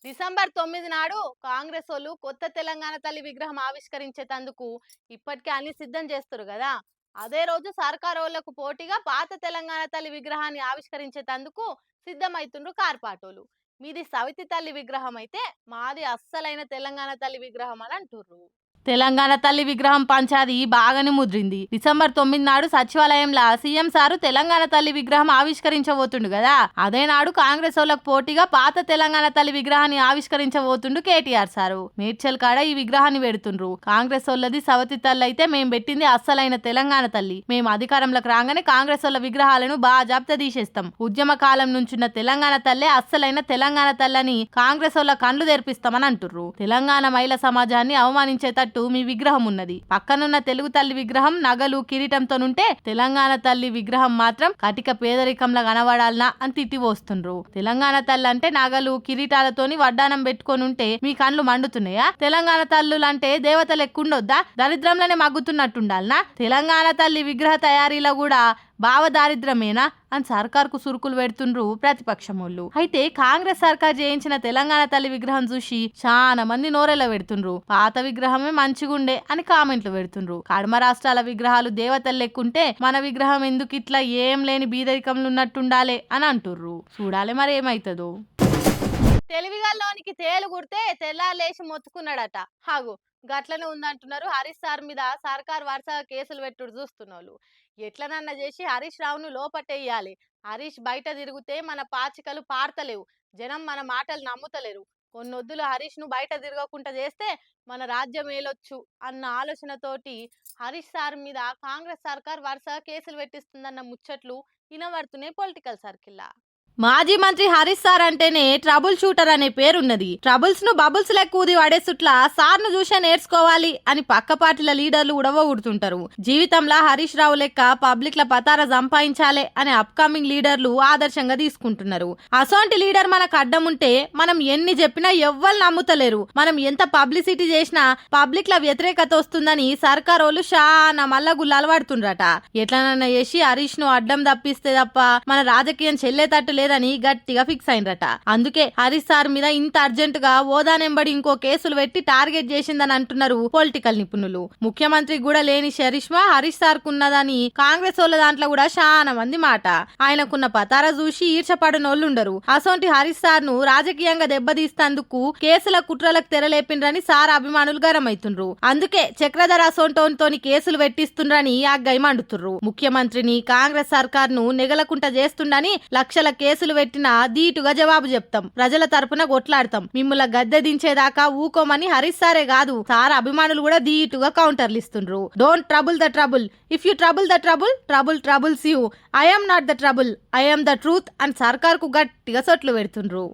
December 9 నాడు కాంగ్రెస్ వాళ్ళు కొత్త తెలంగాణ తల్లి విగ్రహం ఆవిష్కరించేందుకు ఇప్పటికే అన్ని సిద్ధం చేస్తారు కదా. అదే రోజు సర్కారోళ్లకు పోటీగా పాత తెలంగాణ తల్లి విగ్రహాన్ని ఆవిష్కరించేందుకు సిద్ధమైతుండ్రు కార్పాటోలు. మీది సవితి తల్లి విగ్రహం అయితే మాది అస్సలైన తెలంగాణ తల్లి విగ్రహం అని అంటుర్రు. తెలంగాణ తల్లి విగ్రహం పంచాది బాగానే ముద్రింది. డిసెంబర్ 9 నాడు సచివాలయంలో సీఎం సారు తెలంగాణ తల్లి విగ్రహం ఆవిష్కరించబోతుండు కదా. అదే నాడు కాంగ్రెస్ వాళ్ళకు పోటీగా పాత తెలంగాణ తల్లి విగ్రహాన్ని ఆవిష్కరించబోతుండు కేటీఆర్ సారు. మేడ్చల్ కాడ ఈ విగ్రహాన్ని పెడుతుండ్రు. కాంగ్రెస్ వాళ్ళది సవతి తల్లి అయితే మేము పెట్టింది అస్సలైన తెలంగాణ తల్లి. మేము అధికారంలోకి రాగానే కాంగ్రెస్ వాళ్ళ విగ్రహాలను బాజాప్తా తీసేస్తాం. ఉద్యమ కాలం నుంచున్న తెలంగాణ తల్లే అస్సలైన తెలంగాణ తల్లని కాంగ్రెస్ వాళ్ళ కళ్ళు తెరిపిస్తామని అంటుర్రు. తెలంగాణ మహిళా సమాజాన్ని అవమానించేటట్టు మీ విగ్రహం ఉన్నది. పక్కనున్న తెలుగు తల్లి విగ్రహం నగలు కిరీటంతోనుంటే తెలంగాణ తల్లి విగ్రహం మాత్రం కటిక పేదరికంలా కనబడాలనా అని తిట్టిపోస్తుండ్రు. తెలంగాణ తల్లి అంటే నగలు కిరీటాలతోని వడ్డానం పెట్టుకొని ఉంటే మీ కళ్ళు మండుతున్నాయా? తెలంగాణ తల్లులంటే దేవతలు ఎక్కుండొద్దా? దరిద్రంలోనే మగ్గుతున్నట్టుండాలనా? తెలంగాణ తల్లి విగ్రహ తయారీలో కూడా భావ దారిద్రమేనా అని సర్కార్కు సురుకులు పెడుతుండ్రు ప్రతిపక్షమోళ్ళు. అయితే కాంగ్రెస్ సర్కార్ చేయించిన తెలంగాణ తల్లి విగ్రహం చూసి చాలా మంది నోరెల పెడుతుండ్రు. పాత విగ్రహమే మంచిగుండే అని కామెంట్లు పెడుతుండ్రు. కడమ రాష్ట్రాల విగ్రహాలు దేవతలు లెక్కుంటే మన విగ్రహం ఎందుకు ఇట్లా ఏం లేని బీదరికంలో ఉన్నట్టుండాలే అని అంటుర్రు. చూడాలి మరి ఏమైతుందో. తెలివిగల్లోనికి తేలు కుడితే తెల్లాలేసి మొత్తుకున్నాడట. హాగు గట్లనే ఉందంటున్నారు. హరీష్ సార్ మీద సర్కార్ వరుసగా కేసులు పెట్టుడు చూస్తున్నారు. ఎట్లనన్నా చేసి హరీష్ రావును లోపట్టేయాలి. హరీష్ బయట తిరిగితే మన పాచికలు పార్తలేవు. జనం మన మాటలు నమ్ముతలేరు. కొన్నొద్దులు హరీష్ ను బయట తిరగకుండా చేస్తే మన రాజ్యం ఏలొచ్చు అన్న ఆలోచనతోటి హరీష్ సార్ మీద కాంగ్రెస్ సర్కార్ వరుసగా కేసులు పెట్టిస్తుందన్న ముచ్చట్లు వినబడుతున్నాయి పొలిటికల్ సర్కిల్లా. మాజీ మంత్రి హరీష్ సార్ అంటేనే ట్రబుల్ షూటర్ అనే పేరున్నది. ట్రబుల్స్ ను బబుల్స్ లెక్క ఊది వాడేసుట్లా సార్ ను చూసే నేర్చుకోవాలి అని పక్క పార్టీల లీడర్లు ఉడవగొడుతుంటారు. జీవితంలో హరీష్ రావు లెక్క పబ్లిక్ ల పతార సంపాదించాలే అని అప్కమింగ్ లీడర్లు ఆదర్శంగా తీసుకుంటున్నారు. అసోంటి లీడర్ మనకు అడ్డం ఉంటే మనం ఎన్ని చెప్పినా ఎవ్వరు నమ్ముతలేరు. మనం ఎంత పబ్లిసిటీ చేసినా పబ్లిక్ ల వ్యతిరేకత వస్తుందని సర్కారోళ్ళు చాలా మల్ల గుల్లాలు పడుతుండ్రట. ఎట్లనన్నా చేసి హరీష్ ను అడ్డం తప్పిస్తే తప్ప మన రాజకీయం చెల్లేటట్టు లేదని గట్టిగా ఫిక్స్ అయినరట. అందుకే హరీష్ సార్ మీద ఇంత అర్జెంట్ గా ఓదానెంబడి ఇంకో కేసులు పెట్టి టార్గెట్ చేసిందని అంటున్నారు పొలిటికల్ నిపుణులు. ముఖ్యమంత్రి కూడా లేని చరిష్మా హరీష్ సార్ కున్నదని కాంగ్రెస్ వాళ్ళ దాంట్లో కూడా చాలా మంది మాట. ఆయనకున్న పతారా చూసి ఈర్చపడనోళ్ళుండరు. అసోంటి హరీష్ సార్ ను రాజకీయంగా దెబ్బతీస్తందుకు కేసుల కుట్రలకు తెరలేపిండ్రని సార్ అభిమానులు గరమైతుండ్రు. అందుకే చక్రధర అసోంటోని కేసులు పెట్టిస్తుండ్రని అగ్గై మండుతుర్రు. ముఖ్యమంత్రిని కాంగ్రెస్ సర్కార్ ను నెగలకుంట చేస్తుండని లక్షల కేసులు పెట్టినా ధీటుగా జవాబు చెప్తాం. ప్రజల తరపున కొట్లాడతాం. మిమ్ముల గద్దె దించేదాకా ఊకోమని హరీష్ సారే కాదు సార్ అభిమానులు కూడా ధీటుగా కౌంటర్లు ఇస్తుండ్రు. Don't trouble the trouble. If you trouble the trouble, trouble troubles you. I am not the trouble, I am the truth అని సర్కార్ కు గట్టిగా సొట్లు పెడుతుండ్రు.